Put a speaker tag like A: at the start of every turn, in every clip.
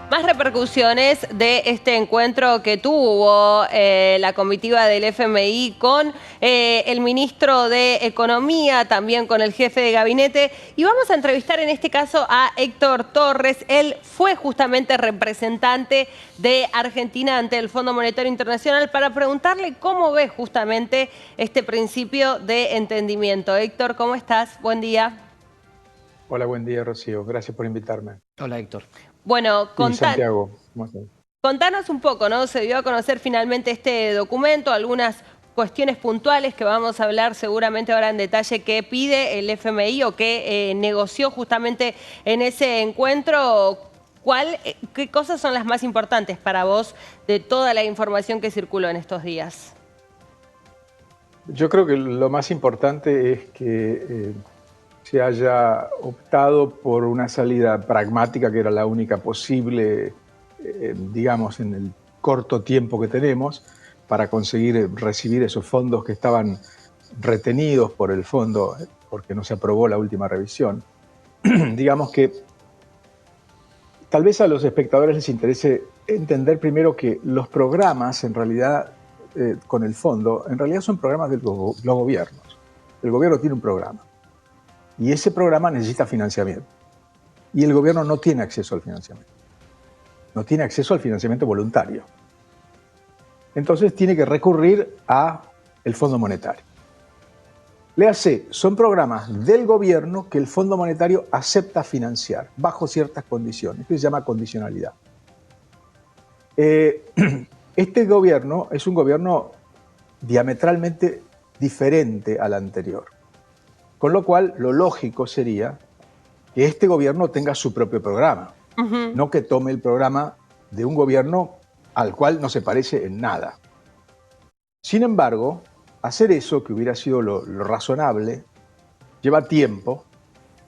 A: Más repercusiones de este encuentro que tuvo la comitiva del FMI con el ministro de Economía, también con el jefe de gabinete. Y vamos a entrevistar en este caso a Héctor Torres. Él fue justamente representante de Argentina ante el Fondo Monetario Internacional para preguntarle cómo ve justamente este principio de entendimiento. Héctor, ¿cómo estás? Buen día.
B: Hola, buen día, Rocío. Gracias por invitarme.
C: Hola, Héctor.
A: Bueno,
B: Y Santiago, ¿cómo estás?
A: contanos un poco, ¿no? Se dio a conocer finalmente este documento, algunas cuestiones puntuales que vamos a hablar seguramente ahora en detalle que pide el FMI o que negoció justamente en ese encuentro. ¿Qué cosas son las más importantes para vos de toda la información que circuló en estos días?
B: Yo creo que lo más importante es que se haya optado por una salida pragmática, que era la única posible, digamos, en el corto tiempo que tenemos, para conseguir recibir esos fondos que estaban retenidos por el fondo, porque no se aprobó la última revisión. Digamos que tal vez a los espectadores les interese entender primero que los programas, en realidad, con el fondo, en realidad son programas de los gobiernos. El gobierno tiene un programa y ese programa necesita financiamiento. Y el gobierno no tiene acceso al financiamiento. No tiene acceso al financiamiento voluntario. Entonces tiene que recurrir al Fondo Monetario. Léase, son programas del gobierno que el Fondo Monetario acepta financiar bajo ciertas condiciones, que se llama condicionalidad. Este gobierno es un gobierno diametralmente diferente al anterior, con lo cual lo lógico sería que este gobierno tenga su propio programa, no que tome el programa de un gobierno al cual no se parece en nada. Sin embargo, hacer eso, que hubiera sido lo razonable, lleva tiempo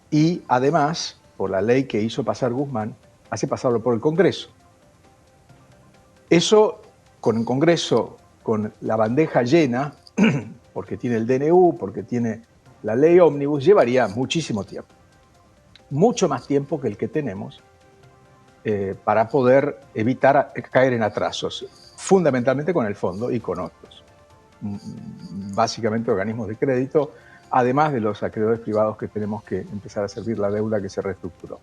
B: y además, por la ley que hizo pasar Guzmán, hace pasarlo por el Congreso. Eso, con el Congreso, con la bandeja llena, porque tiene el DNU, porque tiene la ley ómnibus, llevaría muchísimo tiempo. Mucho más tiempo que el que tenemos para poder evitar caer en atrasos, fundamentalmente con el fondo y con otros. Básicamente organismos de crédito, además de los acreedores privados que tenemos que empezar a servir la deuda que se reestructuró.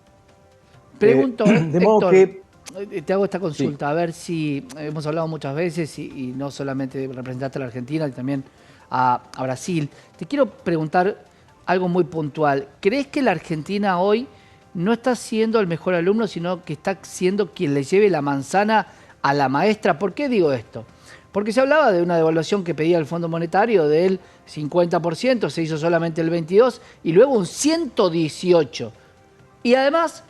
C: Pregunto,
B: de modo
C: Héctor,
B: que
C: te hago esta consulta,
B: sí.
C: a ver si hemos hablado muchas veces y no solamente representaste a la Argentina, sino también a Brasil. Te quiero preguntar algo muy puntual. ¿Crees que la Argentina hoy no está siendo el mejor alumno, sino que está siendo quien le lleve la manzana a la maestra? ¿Por qué digo esto? Porque se hablaba de una devaluación que pedía el Fondo Monetario del 50%, se hizo solamente el 22% y luego un 118%. Y además,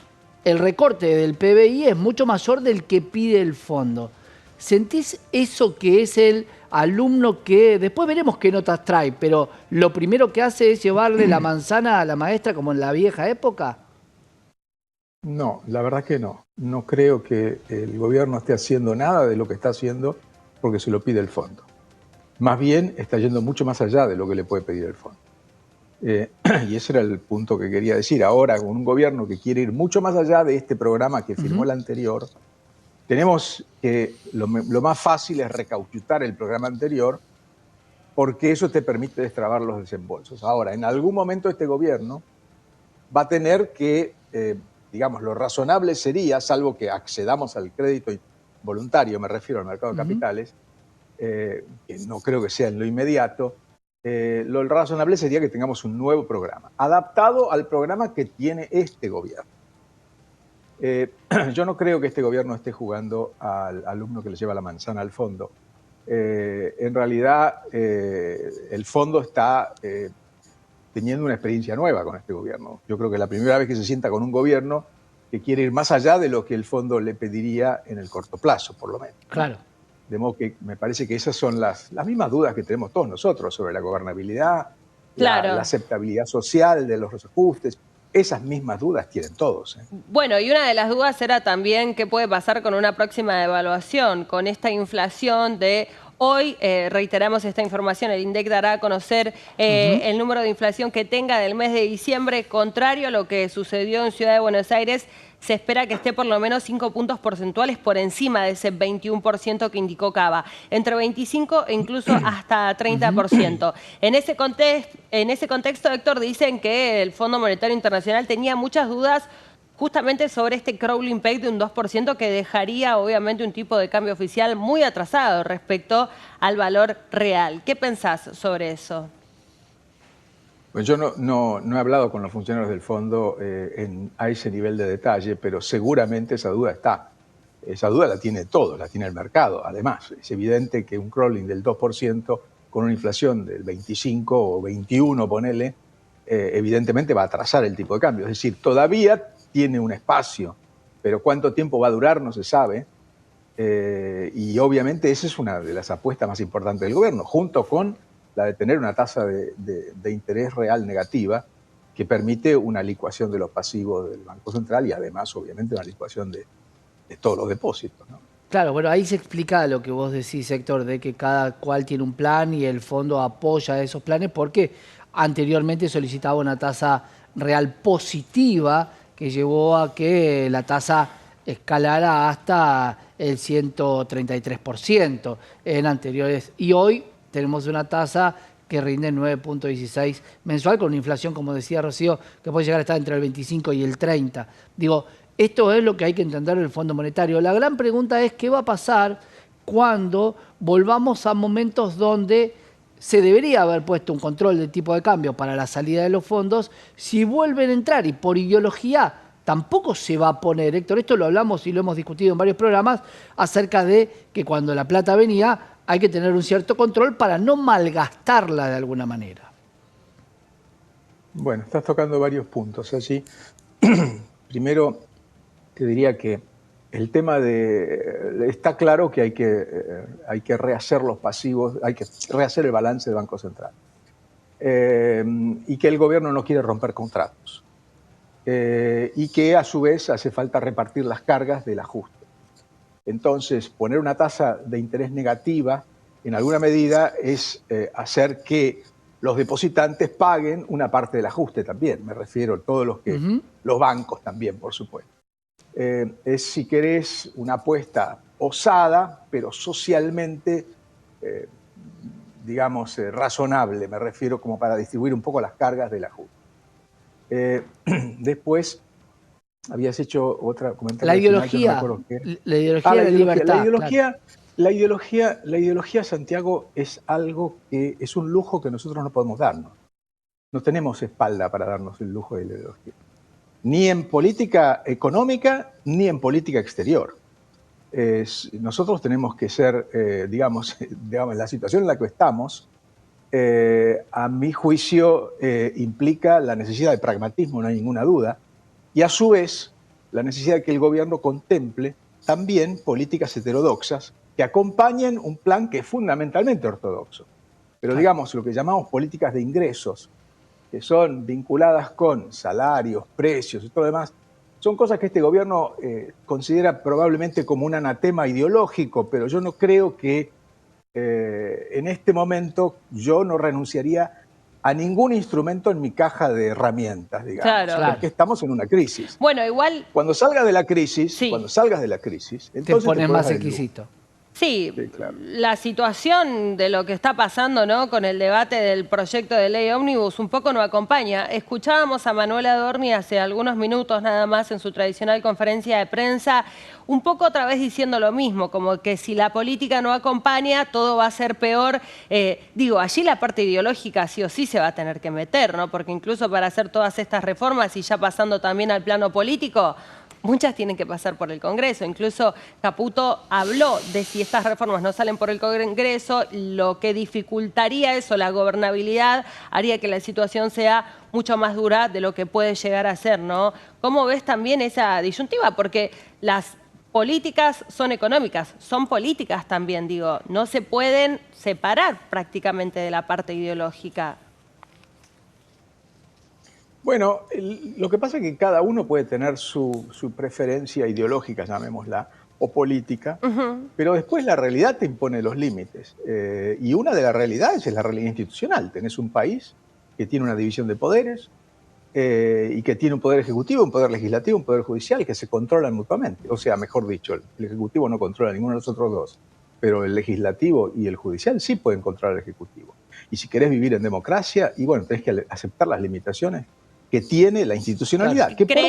C: el recorte del PBI es mucho mayor del que pide el fondo. ¿Sentís eso que es el alumno que, después veremos qué notas trae, pero lo primero que hace es llevarle la manzana a la maestra como en la vieja época?
B: No, la verdad que no. No creo que el gobierno esté haciendo nada de lo que está haciendo porque se lo pide el fondo. Más bien está yendo mucho más allá de lo que le puede pedir el fondo. Y ese era el punto que quería decir. Ahora, con un gobierno que quiere ir mucho más allá de este programa que firmó el anterior, tenemos que lo más fácil es recauchutar el programa anterior porque eso te permite destrabar los desembolsos. Ahora, en algún momento este gobierno va a tener que, digamos, lo razonable sería, salvo que accedamos al crédito voluntario, me refiero al mercado de capitales, que no creo que sea en lo inmediato, lo razonable sería que tengamos un nuevo programa, adaptado al programa que tiene este gobierno. Yo no creo que este gobierno esté jugando al alumno que le lleva la manzana al fondo. En realidad, el fondo está teniendo una experiencia nueva con este gobierno. Yo creo que es la primera vez que se sienta con un gobierno que quiere ir más allá de lo que el fondo le pediría en el corto plazo, por lo menos.
C: Claro.
B: De modo que me parece que esas son las mismas dudas que tenemos todos nosotros sobre la gobernabilidad,
A: Claro.
B: la aceptabilidad social de los ajustes. Esas mismas dudas tienen todos.
A: Bueno, y una de las dudas era también qué puede pasar con una próxima devaluación, con esta inflación de Hoy, reiteramos esta información, el INDEC dará a conocer el número de inflación que tenga del mes de diciembre. Contrario a lo que sucedió en Ciudad de Buenos Aires, se espera que esté por lo menos 5 puntos porcentuales por encima de ese 21% que indicó Cava, entre 25 e incluso hasta 30%. En ese contexto, Héctor, dicen que el Fondo Monetario Internacional tenía muchas dudas justamente sobre este crawling peg de un 2% que dejaría obviamente un tipo de cambio oficial muy atrasado respecto al valor real. ¿Qué pensás sobre eso?
B: Pues yo no he hablado con los funcionarios del fondo a ese nivel de detalle, pero seguramente esa duda está. Esa duda la tiene todo, la tiene el mercado. Además, es evidente que un crawling del 2% con una inflación del 25 o 21, ponele, evidentemente va a atrasar el tipo de cambio. Es decir, todavía tiene un espacio, pero cuánto tiempo va a durar no se sabe. Y obviamente esa es una de las apuestas más importantes del gobierno, junto con la de tener una tasa de interés real negativa que permite una licuación de los pasivos del Banco Central y además, obviamente, una licuación de todos los depósitos, ¿no?
C: Claro, bueno, ahí se explica lo que vos decís, Héctor, de que cada cual tiene un plan y el fondo apoya esos planes porque anteriormente solicitaba una tasa real positiva que llevó a que la tasa escalara hasta el 133% en anteriores. Y hoy tenemos una tasa que rinde 9.16 mensual con una inflación, como decía Rocío, que puede llegar a estar entre el 25 y el 30. Digo, esto es lo que hay que entender del Fondo Monetario. La gran pregunta es qué va a pasar cuando volvamos a momentos donde se debería haber puesto un control de tipo de cambio para la salida de los fondos, si vuelven a entrar y por ideología tampoco se va a poner, Héctor, esto lo hablamos y lo hemos discutido en varios programas, acerca de que cuando la plata venía hay que tener un cierto control para no malgastarla de alguna manera.
B: Bueno, estás tocando varios puntos allí. Primero, te diría que el tema está claro que hay que rehacer los pasivos, hay que rehacer el balance del Banco Central. Y que el gobierno no quiere romper contratos. Y que a su vez hace falta repartir las cargas del ajuste. Entonces, poner una tasa de interés negativa, en alguna medida, es hacer que los depositantes paguen una parte del ajuste también. Me refiero a todos los bancos también, por supuesto. Es, si querés, una apuesta osada, pero socialmente, digamos, razonable. Me refiero como para distribuir un poco las cargas del ajuste. Después, habías hecho otra comentario.
C: La ideología,
B: no
C: la ideología de la libertad.
B: La ideología, Santiago, es algo que es un lujo que nosotros no podemos darnos. No tenemos espalda para darnos el lujo de la ideología. Ni en política económica, ni en política exterior. Nosotros tenemos que ser, digamos, la situación en la que estamos, a mi juicio, implica la necesidad de pragmatismo, no hay ninguna duda, y a su vez la necesidad de que el gobierno contemple también políticas heterodoxas que acompañen un plan que es fundamentalmente ortodoxo. Pero digamos, lo que llamamos políticas de ingresos, que son vinculadas con salarios, precios y todo lo demás, son cosas que este gobierno considera probablemente como un anatema ideológico, pero yo no creo que en este momento yo no renunciaría a ningún instrumento en mi caja de herramientas, digamos, porque estamos en una crisis.
A: Bueno, igual...
B: Cuando salgas de la crisis, entonces
C: te pones más exquisito.
A: Sí, claro. La situación de lo que está pasando, ¿no?, con el debate del proyecto de ley ómnibus un poco no acompaña. Escuchábamos a Manuel Adorni hace algunos minutos nada más en su tradicional conferencia de prensa, un poco otra vez diciendo lo mismo, como que si la política no acompaña, todo va a ser peor. Allí la parte ideológica sí o sí se va a tener que meter, ¿no? Porque incluso para hacer todas estas reformas y ya pasando también al plano político, muchas tienen que pasar por el Congreso. Incluso Caputo habló de si estas reformas no salen por el Congreso, lo que dificultaría eso, la gobernabilidad, haría que la situación sea mucho más dura de lo que puede llegar a ser, ¿no? ¿Cómo ves también esa disyuntiva? Porque las políticas son económicas, son políticas también, digo, no se pueden separar prácticamente de la parte ideológica.
B: Bueno, lo que pasa es que cada uno puede tener su preferencia ideológica, llamémosla, o política, pero después la realidad te impone los límites. Y una de las realidades es la realidad institucional. Tenés un país que tiene una división de poderes y que tiene un poder ejecutivo, un poder legislativo, un poder judicial que se controlan mutuamente. O sea, mejor dicho, el ejecutivo no controla a ninguno de los otros dos, pero el legislativo y el judicial sí pueden controlar al ejecutivo. Y si querés vivir en democracia, y bueno, tenés que aceptar las limitaciones que tiene la institucionalidad.
C: Claro.
B: Que por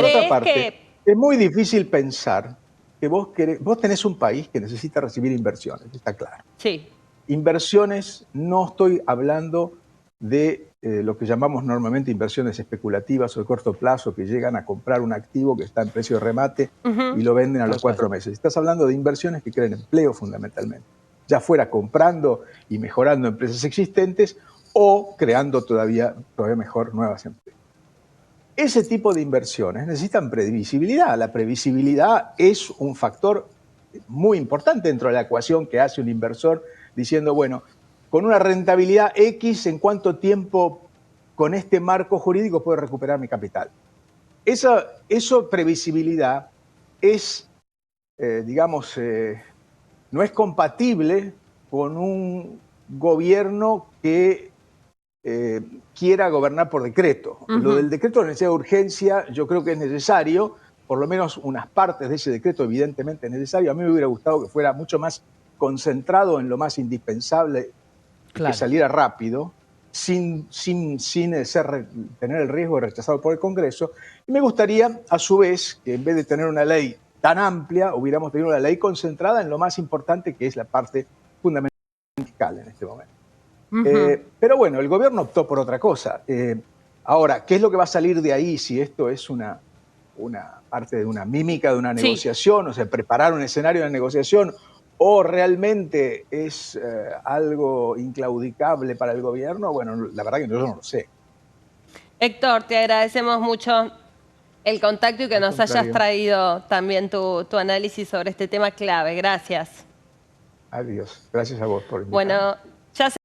B: otra parte, es muy difícil pensar que vos tenés un país que necesita recibir inversiones, está claro.
A: Sí.
B: Inversiones, no estoy hablando de lo que llamamos normalmente inversiones especulativas o de corto plazo, que llegan a comprar un activo que está en precio de remate y lo venden a los 4 meses. Estás hablando de inversiones que crean empleo fundamentalmente, ya fuera comprando y mejorando empresas existentes o creando todavía mejor nuevas empresas. Ese tipo de inversiones necesitan previsibilidad. La previsibilidad es un factor muy importante dentro de la ecuación que hace un inversor diciendo, bueno, con una rentabilidad X, ¿en cuánto tiempo con este marco jurídico puedo recuperar mi capital? Eso previsibilidad es, digamos, no es compatible con un gobierno que quiera gobernar por decreto. Lo del decreto de necesidad de urgencia yo creo que es necesario, por lo menos unas partes de ese decreto evidentemente es necesario. A mí me hubiera gustado que fuera mucho más concentrado en lo más indispensable, que saliera rápido, sin tener el riesgo de rechazado por el Congreso. Y me gustaría, a su vez, que en vez de tener una ley tan amplia, hubiéramos tenido una ley concentrada en lo más importante, que es la parte fundamental en este momento. Pero bueno, el gobierno optó por otra cosa. Ahora, ¿qué es lo que va a salir de ahí si esto es una parte de una mímica de una negociación, o sea, preparar un escenario de negociación, o realmente es algo inclaudicable para el gobierno? Bueno, la verdad que yo no lo sé.
A: Héctor, te agradecemos mucho el contacto y que nos hayas traído también tu análisis sobre este tema clave. Gracias.
B: Adiós. Gracias a vos por invitarme.
A: Bueno, ya